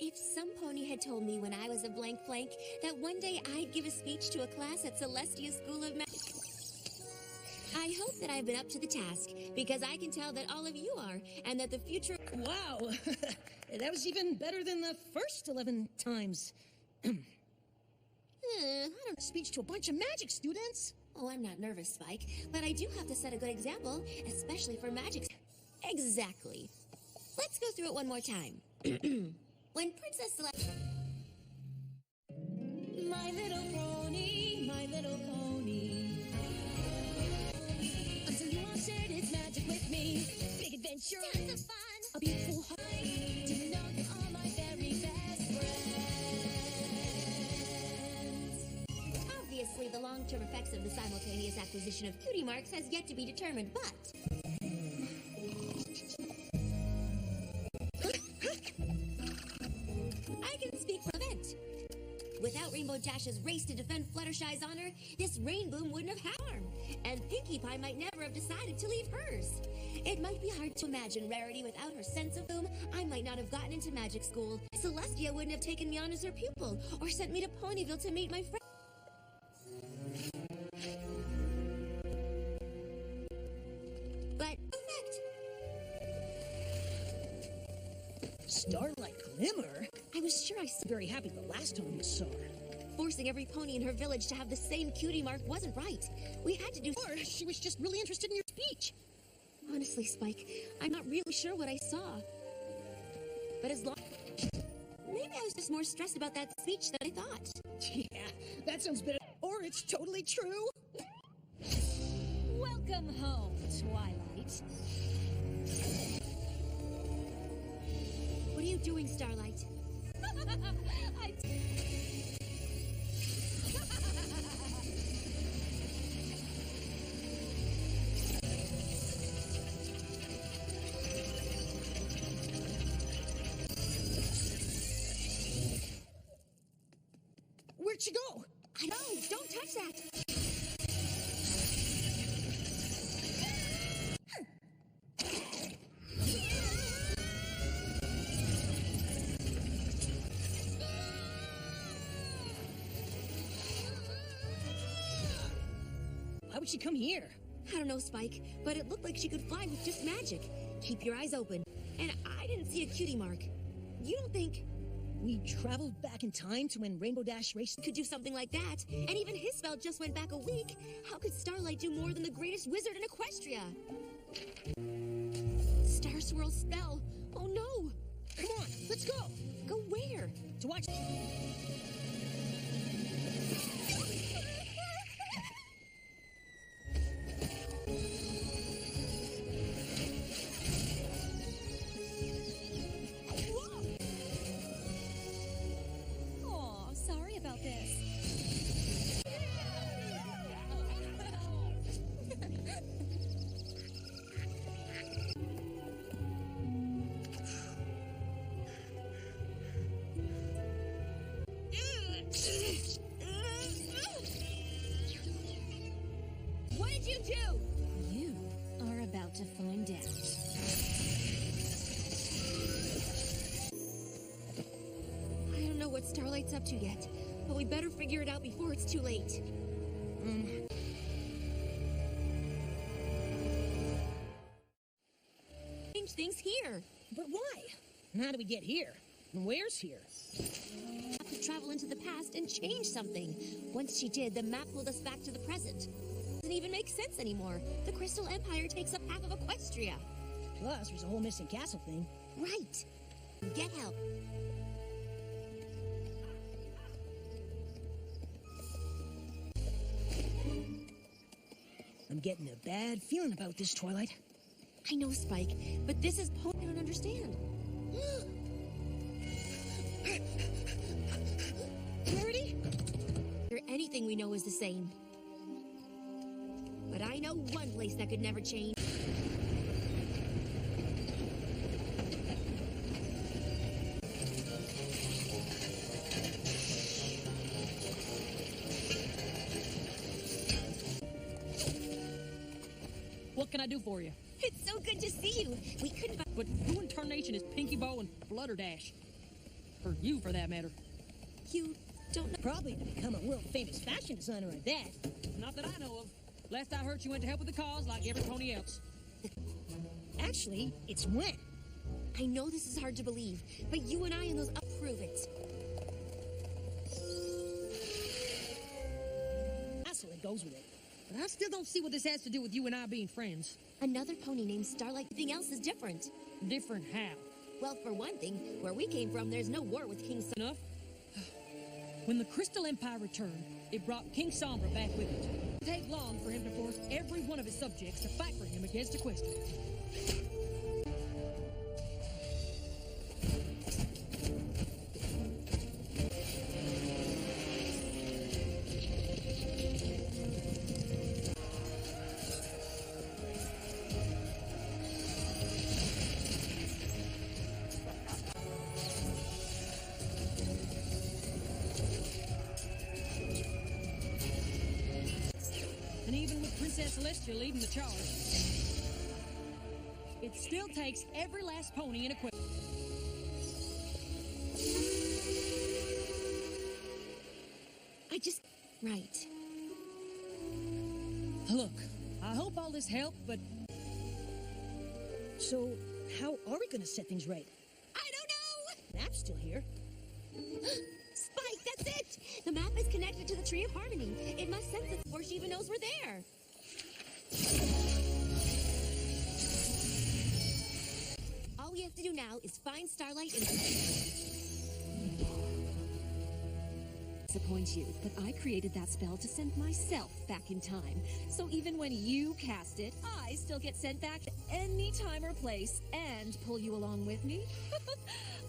If some pony had told me when I was a blank that one day I'd give a speech to a class at Celestia School of Magic, I hope that I've been up to the task, because I can tell that all of you are, and that the future... Wow, that was even better than the first 11 times. I don't speech to a bunch of magic students. Oh, I'm not nervous, Spike, but I do have to set a good example, especially for magic. Exactly. Let's go through it one more time. When Princess Celestia... My little pony, my little pony. Until you all shared its magic with me. Big adventure, tons of fun, a beautiful heart. To know you are my very best friends. Obviously, the long-term effects of the simultaneous acquisition of cutie marks has yet to be determined, but... I can speak for the event. Without Rainbow Dash's race to defend Fluttershy's honor, this rain boom wouldn't have harm, and Pinkie Pie might never have decided to leave hers. It might be hard to imagine Rarity without her sense of boom. I might not have gotten into magic school. Celestia wouldn't have taken me on as her pupil, or sent me to Ponyville to meet my friend. But, effect. Starlight Glimmer? I was sure I was Very happy the last time we saw her. Forcing every pony in her village to have the same cutie mark wasn't right. We had to do... Or she was just really interested in your speech. Honestly, Spike, I'm not really sure what I saw. But as long... Maybe I was just more stressed about that speech than I thought. Yeah, that sounds better. Or it's totally true. Welcome home, Twilight. What are you doing, Starlight? Where'd she go? I know, don't touch that. Why would she come here? I don't know, Spike, but it looked like she could fly with just magic. Keep your eyes open. And I didn't see a cutie mark. You don't think We traveled back in time to when Rainbow Dash raced. could do something like that? And even his spell just went back a week. How could Starlight do more than the greatest wizard in Equestria? Star Swirl spell. Oh no! Come on, let's go. Go where? To watch. Aw, sorry about this. What did you do? You are about to find out. I don't know what Starlight's up to yet, but we better figure it out before it's too late. Change things here. But why? And how do we get here? And where's here? Have to travel into the past and change something. Once she did, the map pulled us back to the present. Doesn't even make sense anymore. The Crystal Empire takes up half of Equestria. Plus, there's a whole missing castle thing. Right. Get help. I'm getting a bad feeling about this, Twilight. I know, Spike, but this is I don't understand. Rarity? Anything we know is the same. But I know one place that could never change. What can I do for you? It's so good to see you. We couldn't... But who in tarnation is Pinky Bow and Flutterdash? Or you, for that matter. You don't know. Probably to become a world-famous fashion designer at that. Not that I know of. Last I heard, you went to help with the cause like every pony else. Actually, it's when. I know this is hard to believe, but you and I and those prove it. That's what goes with it. But I still don't see what this has to do with you and I being friends. Another pony named Starlight. Everything else is different. Different how? Well, for one thing, where we came from, there's no war with King Enough? When the Crystal Empire returned, it brought King Sombra back with it. It didn't take long for him to force every one of his subjects to fight for him against Equestria. And even with Princess Celestia leading the charge, it still takes every last pony in Equestria. Right. Look, I hope all this helped, but So, how are we gonna set things right? I don't know! Map's still here. Spike, that's it! The map is connected to the Tree of Harmony. It must sense it before she even knows we're there. All we have to do now is find Starlight and... Disappoint you, but I created that spell to send myself back in time. So even when you cast it, I still get sent back to any time or place and pull you along with me.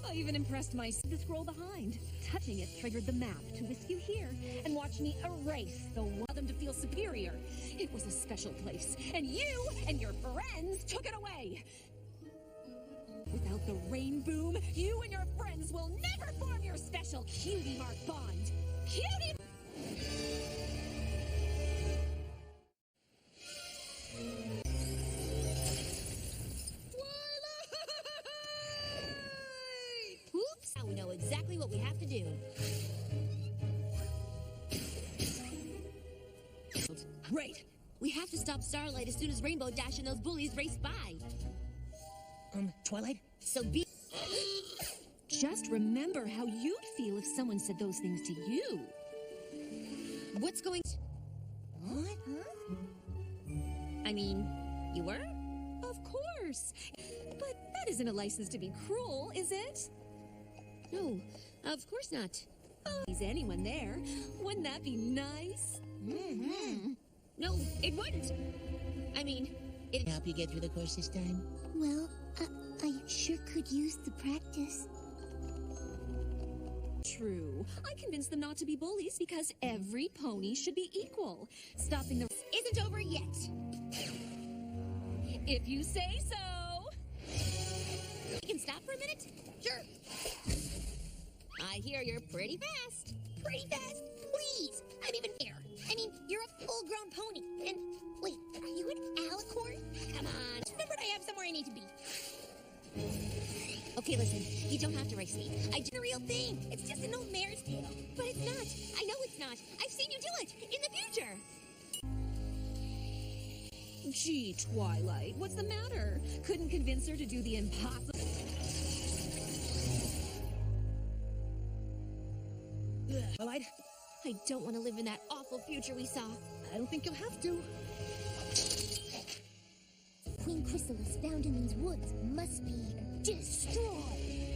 I even impressed the scroll behind. Touching it triggered the map to whisk you here and watch me erase the one of them to feel superior. It was a special place, and you and your friends took it away. Without the rain boom, you and your friends will never form your special cutie mark bond. Cutie! Oops! Now we know exactly what we have to do. Great. We have to stop Starlight as soon as Rainbow Dash and those bullies race by. Twilight? So be... Just remember how you'd feel if someone said those things to you. What's going... What? Huh? I mean, you were? Of course. But that isn't a license to be cruel, is it? No, of course not. Oh, is anyone there? Wouldn't that be nice? Mm-hmm. No, it wouldn't. I mean, it... Help you get through the course this time? Well, I sure could use the practice. True. I convinced them not to be bullies because every pony should be equal. Stopping the... isn't over yet. If you say so. You can stop for a minute? Sure. I hear you're pretty fast. Pretty fast? Please! I'm even there. I mean, you're a full-grown pony. And, wait, are you an alicorn? Come on. Just remembered I have somewhere I need to be. Okay, listen. You don't have to race me. I did The real thing. It's just an old mare's tale. But it's not. I know it's not. I've seen you do it. In the future. Gee, Twilight, what's the matter? Couldn't convince her to do the impossible. Twilight? I don't want to live in that awful future we saw. I don't think you'll have to. Queen Chrysalis found in these woods must be destroyed.